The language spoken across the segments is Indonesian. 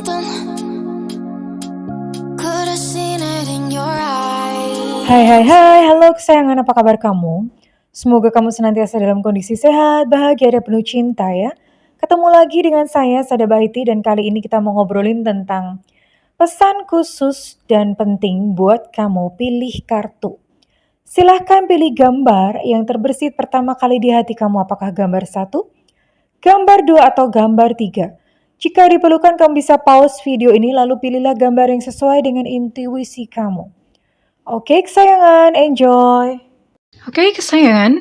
something. Could have seen it in your eyes. Hai, halo kesayangan, apa kabar kamu? Semoga kamu senantiasa dalam kondisi sehat, bahagia, dan penuh cinta ya. Ketemu lagi dengan saya, Sada Bahiti, dan kali ini kita mau ngobrolin tentang pesan khusus dan penting buat kamu pilih kartu. Silahkan pilih gambar yang terbersit pertama kali di hati kamu, apakah gambar 1, gambar 2, atau gambar 3. Jika diperlukan, kamu bisa pause video ini lalu pilihlah gambar yang sesuai dengan intuisi kamu. Oke kesayangan, enjoy. Oke kesayangan,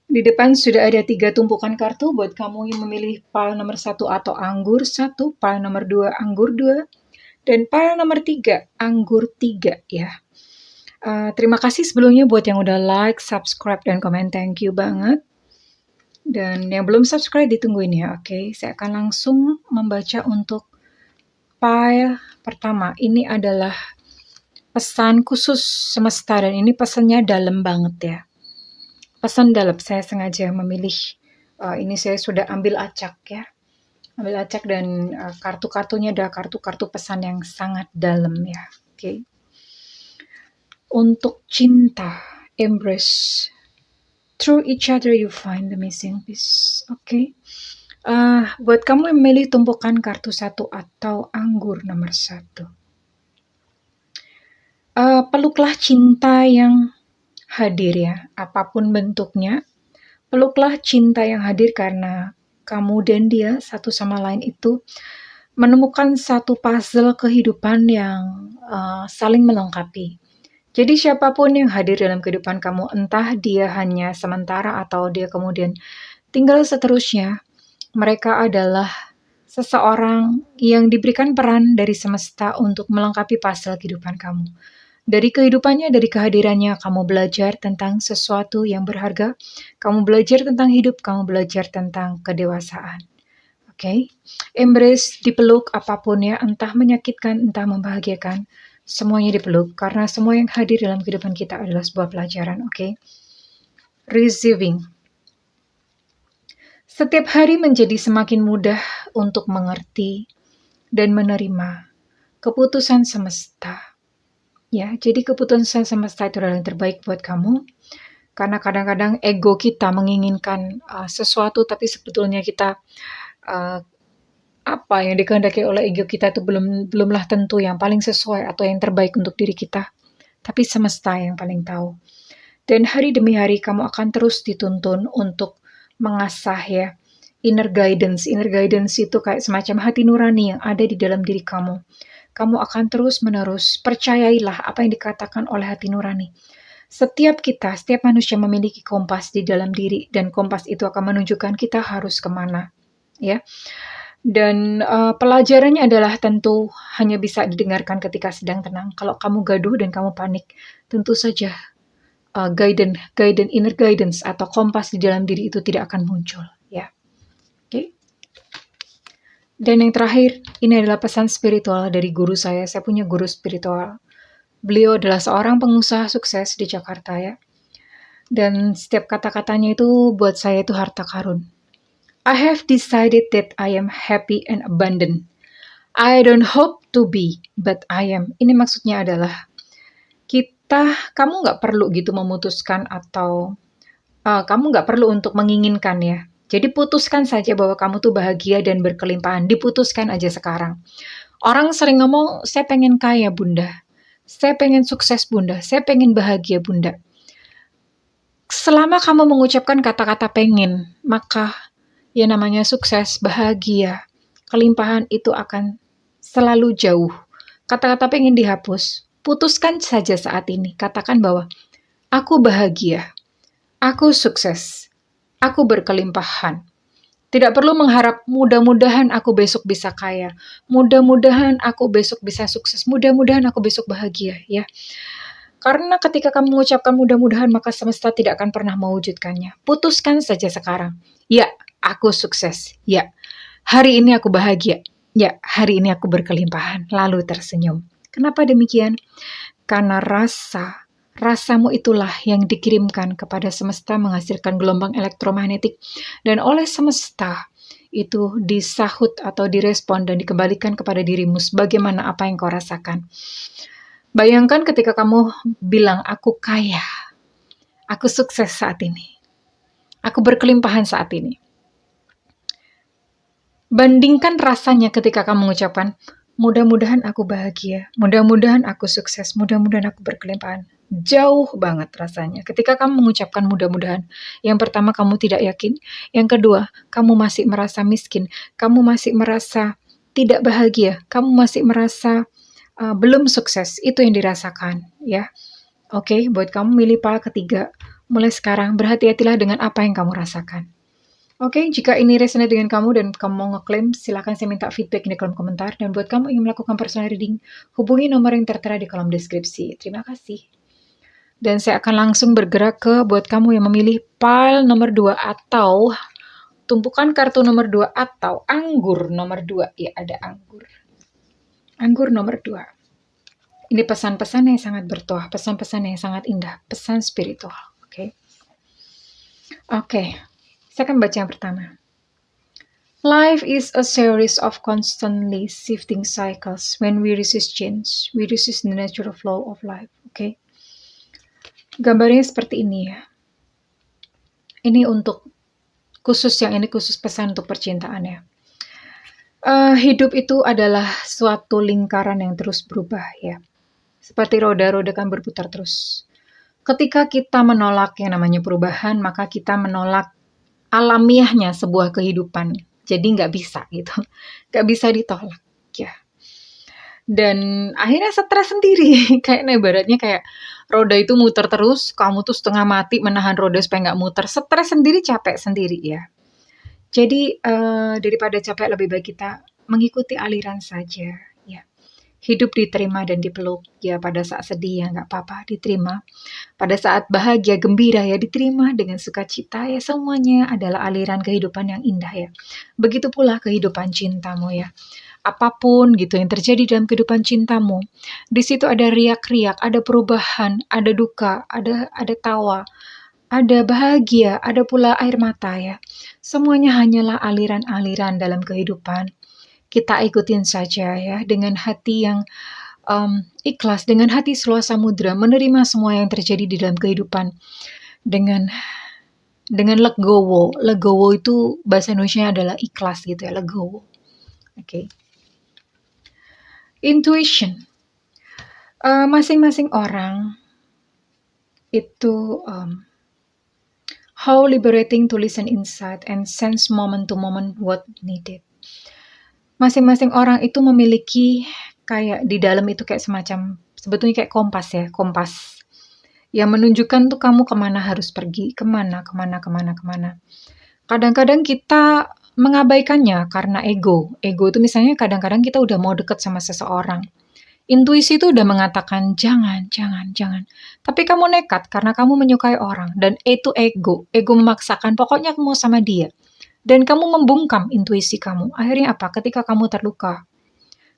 di depan sudah ada 3 tumpukan kartu buat kamu yang memilih pile nomor 1 atau anggur 1, pile nomor 2 anggur 2, dan pile nomor 3 anggur 3 ya. Terima kasih sebelumnya buat yang udah like, subscribe, dan komen, thank you banget. Dan yang belum subscribe ditungguin ya, oke. Saya akan langsung membaca untuk pile pertama. Ini adalah pesan khusus semesta dan ini pesannya dalam banget ya. Pesan dalam, saya sengaja memilih, ini saya sudah ambil acak ya. Ambil acak dan kartu-kartunya adalah kartu-kartu pesan yang sangat dalam ya. Oke. Untuk cinta, embrace. Through each other you find the missing piece. Oke. Buat kamu yang memilih tumpukan kartu 1 atau anggur nomor 1. Peluklah cinta yang hadir ya, apapun bentuknya. Peluklah cinta yang hadir karena kamu dan dia satu sama lain itu menemukan satu puzzle kehidupan yang saling melengkapi. Jadi siapapun yang hadir dalam kehidupan kamu, entah dia hanya sementara atau dia kemudian tinggal seterusnya, mereka adalah seseorang yang diberikan peran dari semesta untuk melengkapi puzzle kehidupan kamu. Dari kehidupannya, dari kehadirannya, kamu belajar tentang sesuatu yang berharga, kamu belajar tentang hidup, kamu belajar tentang kedewasaan. Oke? Embrace, dipeluk apapun ya, entah menyakitkan, entah membahagiakan, semuanya dipeluk, karena semua yang hadir dalam kehidupan kita adalah sebuah pelajaran, oke? Receiving. Setiap hari menjadi semakin mudah untuk mengerti dan menerima keputusan semesta. Ya, jadi keputusan semesta itu adalah yang terbaik buat kamu. Karena kadang-kadang ego kita menginginkan sesuatu, tapi sebetulnya kita apa yang dikehendaki oleh ego kita itu belumlah tentu yang paling sesuai atau yang terbaik untuk diri kita. Tapi semesta yang paling tahu. Dan hari demi hari kamu akan terus dituntun untuk mengasah ya inner guidance. Inner guidance itu kayak semacam hati nurani yang ada di dalam diri kamu. Kamu akan terus-menerus percayailah apa yang dikatakan oleh hati nurani. Setiap manusia memiliki kompas di dalam diri dan kompas itu akan menunjukkan kita harus kemana. Ya. Dan pelajarannya adalah tentu hanya bisa didengarkan ketika sedang tenang. Kalau kamu gaduh dan kamu panik, tentu saja inner guidance atau kompas di dalam diri itu tidak akan muncul. Ya, oke. Dan yang terakhir, ini adalah pesan spiritual dari guru saya. Saya punya guru spiritual. Beliau adalah seorang pengusaha sukses di Jakarta ya. Dan setiap kata-katanya itu buat saya itu harta karun. I have decided that I am happy and abundant. I don't hope to be, but I am. Ini maksudnya adalah kamu nggak perlu gitu memutuskan atau kamu nggak perlu untuk menginginkan ya. Jadi putuskan saja bahwa kamu tuh bahagia dan berkelimpahan. Diputuskan aja sekarang. Orang sering ngomong, saya pengen kaya bunda. Saya pengen sukses bunda. Saya pengen bahagia bunda. Selama kamu mengucapkan kata-kata pengen, maka ya namanya sukses, bahagia, kelimpahan itu akan selalu jauh. Kata-kata pengen dihapus. Putuskan saja saat ini. Katakan bahwa aku bahagia, aku sukses, aku berkelimpahan. Tidak perlu mengharap mudah-mudahan aku besok bisa kaya, mudah-mudahan aku besok bisa sukses, mudah-mudahan aku besok bahagia ya. Karena ketika kamu mengucapkan mudah-mudahan, maka semesta tidak akan pernah mewujudkannya. Putuskan saja sekarang. Ya, aku sukses. Ya, hari ini aku bahagia. Ya, hari ini aku berkelimpahan. Lalu tersenyum. Kenapa demikian? Karena rasamu itulah yang dikirimkan kepada semesta menghasilkan gelombang elektromagnetik. Dan oleh semesta, itu disahut atau direspon dan dikembalikan kepada dirimu sebagaimana apa yang kau rasakan. Bayangkan ketika kamu bilang, aku kaya, aku sukses saat ini, aku berkelimpahan saat ini. Bandingkan rasanya ketika kamu mengucapkan, mudah-mudahan aku bahagia, mudah-mudahan aku sukses, mudah-mudahan aku berkelimpahan. Jauh banget rasanya. Ketika kamu mengucapkan mudah-mudahan, yang pertama kamu tidak yakin, yang kedua kamu masih merasa miskin, kamu masih merasa tidak bahagia, kamu masih merasa belum sukses. Itu yang dirasakan, ya. Oke, buat kamu milih pola ketiga, mulai sekarang berhati-hatilah dengan apa yang kamu rasakan. Oke, jika ini resonate dengan kamu dan kamu mau ngeklaim, silakan saya minta feedback di kolom komentar. Dan buat kamu ingin melakukan personal reading, hubungi nomor yang tertera di kolom deskripsi. Terima kasih. Dan saya akan langsung bergerak ke buat kamu yang memilih pile nomor 2 atau tumpukan kartu nomor 2 atau anggur nomor 2. Ya, ada anggur. Anggur nomor 2. Ini pesan-pesan yang sangat bertuah, pesan-pesan yang sangat indah, pesan spiritual. Oke. Saya akan baca yang pertama. Life is a series of constantly shifting cycles. When we resist change, we resist the natural flow of life. Oke. Gambarnya seperti ini ya. Ini untuk khusus pesan untuk percintaan ya. Hidup itu adalah suatu lingkaran yang terus berubah ya. Seperti roda-roda kan berputar terus. Ketika kita menolak yang namanya perubahan, maka kita menolak alamiahnya sebuah kehidupan. Jadi nggak bisa gitu. Nggak bisa ditolak ya. Dan akhirnya stres sendiri. Kayak ibaratnya kayak roda itu muter terus, kamu tuh setengah mati menahan roda supaya nggak muter. Stres sendiri, capek sendiri ya. Jadi daripada capek lebih baik kita mengikuti aliran saja ya. Hidup diterima dan dipeluk ya, pada saat sedih ya nggak apa-apa, diterima. Pada saat bahagia, gembira ya diterima dengan sukacita ya, semuanya adalah aliran kehidupan yang indah ya. Begitu pula kehidupan cintamu ya. Apapun gitu yang terjadi dalam kehidupan cintamu, di situ ada riak-riak, ada perubahan, ada duka, ada tawa, ada bahagia, ada pula air mata ya. Semuanya hanyalah aliran-aliran dalam kehidupan. Kita ikutin saja ya, dengan hati yang ikhlas, dengan hati seluas samudra, menerima semua yang terjadi di dalam kehidupan dengan legowo. Legowo itu bahasa Indonesia adalah ikhlas gitu ya, legowo. Oke. Intuition. Masing-masing orang itu how liberating to listen inside and sense moment to moment what needed. Masing-masing orang itu memiliki kayak di dalam itu kayak semacam, sebetulnya kayak kompas ya, kompas yang menunjukkan tuh kamu kemana harus pergi, kemana. Kadang-kadang kita mengabaikannya karena ego. Ego itu misalnya kadang-kadang kita udah mau deket sama seseorang. Intuisi itu udah mengatakan jangan. Tapi kamu nekat karena kamu menyukai orang. Dan itu ego. Ego memaksakan, pokoknya kamu mau sama dia. Dan kamu membungkam intuisi kamu. Akhirnya apa? Ketika kamu terluka,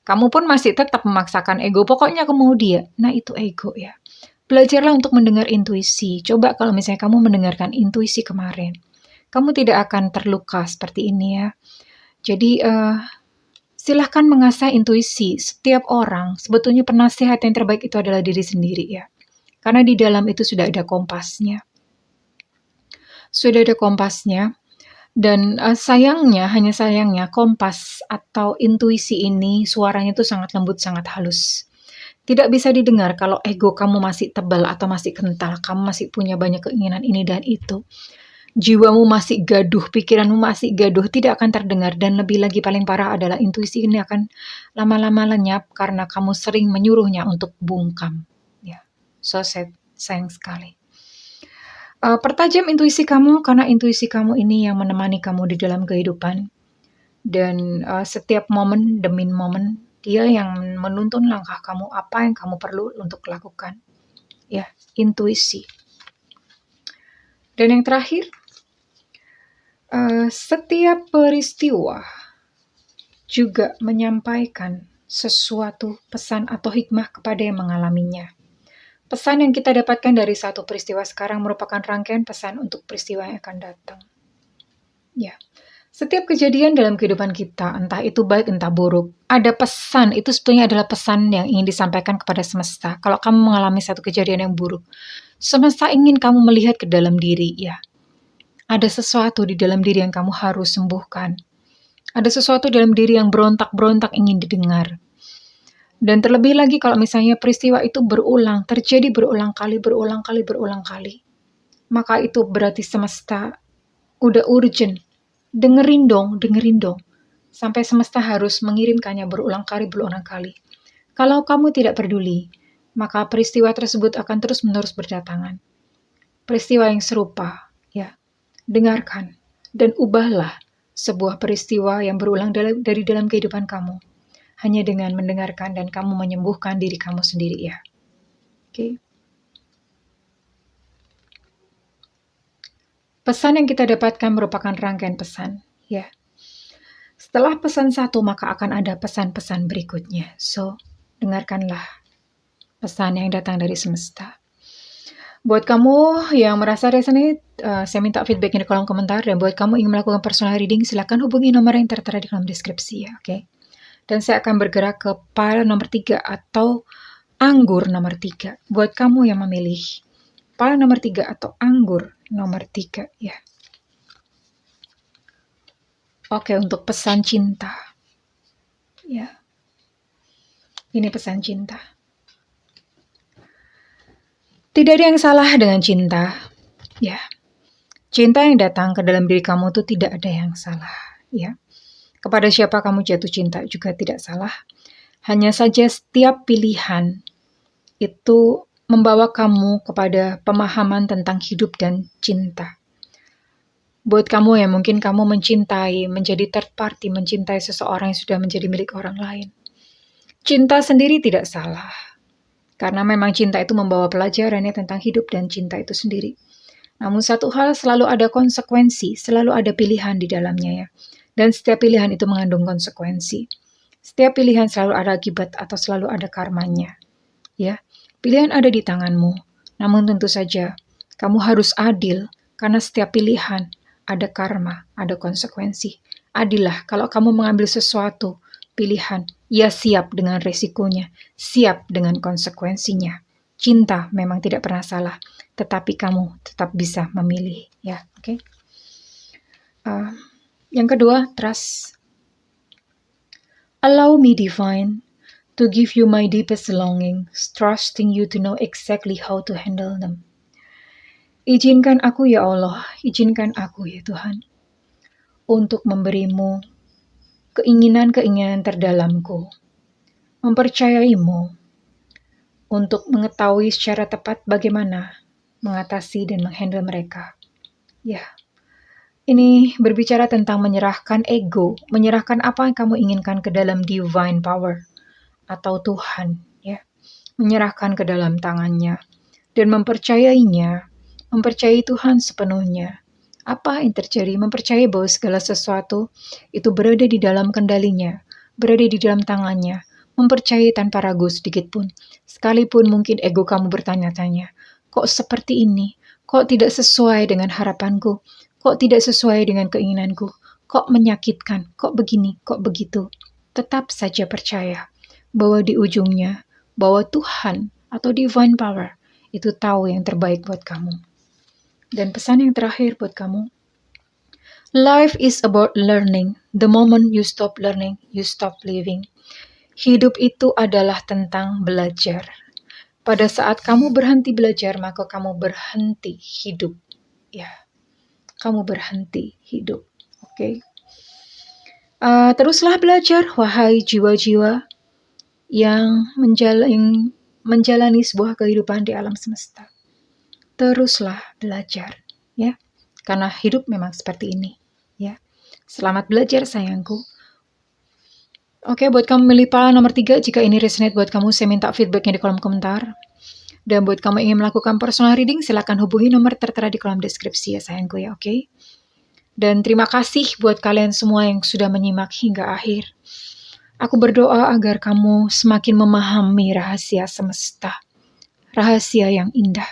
kamu pun masih tetap memaksakan ego. Pokoknya kamu mau dia. Nah itu ego ya. Belajarlah untuk mendengar intuisi. Coba kalau misalnya kamu mendengarkan intuisi kemarin, kamu tidak akan terluka seperti ini ya. Jadi silahkan mengasah intuisi. Setiap orang sebetulnya penasihat yang terbaik itu adalah diri sendiri ya. Karena di dalam itu sudah ada kompasnya. Dan hanya sayangnya kompas atau intuisi ini suaranya itu sangat lembut, sangat halus. Tidak bisa didengar kalau ego kamu masih tebal atau masih kental, kamu masih punya banyak keinginan ini dan itu. Jiwamu masih gaduh, pikiranmu masih gaduh, tidak akan terdengar. Dan lebih lagi paling parah adalah intuisi ini akan lama-lama lenyap karena kamu sering menyuruhnya untuk bungkam. Ya, so sad, sayang sekali. Pertajam intuisi kamu, karena intuisi kamu ini yang menemani kamu di dalam kehidupan. Dan setiap momen demi momen, dia yang menuntun langkah kamu, apa yang kamu perlu untuk lakukan. Ya, intuisi. Dan yang terakhir, setiap peristiwa juga menyampaikan sesuatu pesan atau hikmah kepada yang mengalaminya. Pesan yang kita dapatkan dari satu peristiwa sekarang merupakan rangkaian pesan untuk peristiwa yang akan datang. Ya, Setiap kejadian dalam kehidupan kita, entah itu baik, entah buruk, ada pesan, itu sebetulnya adalah pesan yang ingin disampaikan kepada semesta. Kalau kamu mengalami satu kejadian yang buruk, semesta ingin kamu melihat ke dalam diri, ya. Ada sesuatu di dalam diri yang kamu harus sembuhkan. Ada sesuatu dalam diri yang berontak-berontak ingin didengar. Dan terlebih lagi kalau misalnya peristiwa itu terjadi berulang kali, maka itu berarti semesta udah urgent. Dengerin dong. Sampai semesta harus mengirimkannya berulang kali. Kalau kamu tidak peduli, maka peristiwa tersebut akan terus-menerus berdatangan. Peristiwa yang serupa, ya. Dengarkan dan ubahlah sebuah peristiwa yang berulang dari dalam kehidupan kamu. Hanya dengan mendengarkan dan kamu menyembuhkan diri kamu sendiri, ya. Oke. Pesan yang kita dapatkan merupakan rangkaian pesan, ya. Setelah pesan satu, maka akan ada pesan-pesan berikutnya. So, dengarkanlah pesan yang datang dari semesta. Buat kamu yang merasa resonate, saya minta feedbacknya di kolom komentar. Dan buat kamu ingin melakukan personal reading, silakan hubungi nomor yang tertera di kolom deskripsi, ya. Oke. Dan saya akan bergerak ke pile nomor 3 atau anggur nomor 3. Buat kamu yang memilih pile nomor 3 atau anggur nomor 3, ya. Oke, untuk pesan cinta. Ya. Ini pesan cinta. Tidak ada yang salah dengan cinta. Ya. Cinta yang datang ke dalam diri kamu itu tidak ada yang salah, ya. Kepada siapa kamu jatuh cinta juga tidak salah. Hanya saja setiap pilihan itu membawa kamu kepada pemahaman tentang hidup dan cinta. Buat kamu yang mungkin kamu mencintai, menjadi third party, mencintai seseorang yang sudah menjadi milik orang lain. Cinta sendiri tidak salah. Karena memang cinta itu membawa pelajarannya tentang hidup dan cinta itu sendiri. Namun satu hal, selalu ada konsekuensi, selalu ada pilihan di dalamnya, ya. Dan setiap pilihan itu mengandung konsekuensi. Setiap pilihan selalu ada akibat atau selalu ada karmanya, ya. Pilihan ada di tanganmu. Namun tentu saja kamu harus adil karena setiap pilihan ada karma, ada konsekuensi. Adillah kalau kamu mengambil sesuatu pilihan, ya siap dengan resikonya, siap dengan konsekuensinya. Cinta memang tidak pernah salah, tetapi kamu tetap bisa memilih, ya. Oke. Yang kedua, trust. Allow me, divine, to give you my deepest longings, trusting you to know exactly how to handle them. Izinkan aku, ya Allah, izinkan aku, ya Tuhan, untuk memberimu keinginan-keinginan terdalamku, mempercayaimu, untuk mengetahui secara tepat bagaimana mengatasi dan menghandle mereka. Ya, ini berbicara tentang menyerahkan ego, menyerahkan apa yang kamu inginkan ke dalam divine power, atau Tuhan, ya. Menyerahkan ke dalam tangannya, dan mempercayainya, mempercayai Tuhan sepenuhnya. Apa yang terjadi? Mempercayai bahwa segala sesuatu itu berada di dalam kendalinya, berada di dalam tangannya. Mempercayai tanpa ragu sedikit pun. Sekalipun mungkin ego kamu bertanya-tanya, kok seperti ini? Kok tidak sesuai dengan harapanku? Kok tidak sesuai dengan keinginanku? Kok menyakitkan? Kok begini? Kok begitu? Tetap saja percaya bahwa di ujungnya, bahwa Tuhan atau divine power itu tahu yang terbaik buat kamu. Dan pesan yang terakhir buat kamu, life is about learning. The moment you stop learning, you stop living. Hidup itu adalah tentang belajar. Pada saat kamu berhenti belajar, maka kamu berhenti hidup. Ya, kamu berhenti hidup. Oke. Teruslah belajar, wahai jiwa-jiwa yang menjalani sebuah kehidupan di alam semesta. Teruslah belajar, ya. Karena hidup memang seperti ini, ya. Selamat belajar, sayangku. Oke, buat kamu milih pile nomor 3, jika ini resonate buat kamu, saya minta feedbacknya di kolom komentar. Dan buat kamu ingin melakukan personal reading, silakan hubungi nomor tertera di kolom deskripsi, ya sayangku, ya. Oke. Dan terima kasih buat kalian semua yang sudah menyimak hingga akhir. Aku berdoa agar kamu semakin memahami rahasia semesta, rahasia yang indah,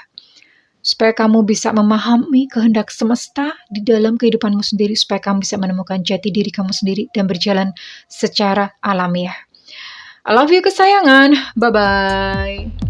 supaya kamu bisa memahami kehendak semesta di dalam kehidupanmu sendiri, supaya kamu bisa menemukan jati diri kamu sendiri dan berjalan secara alamiah. I love you kesayangan. Bye-bye.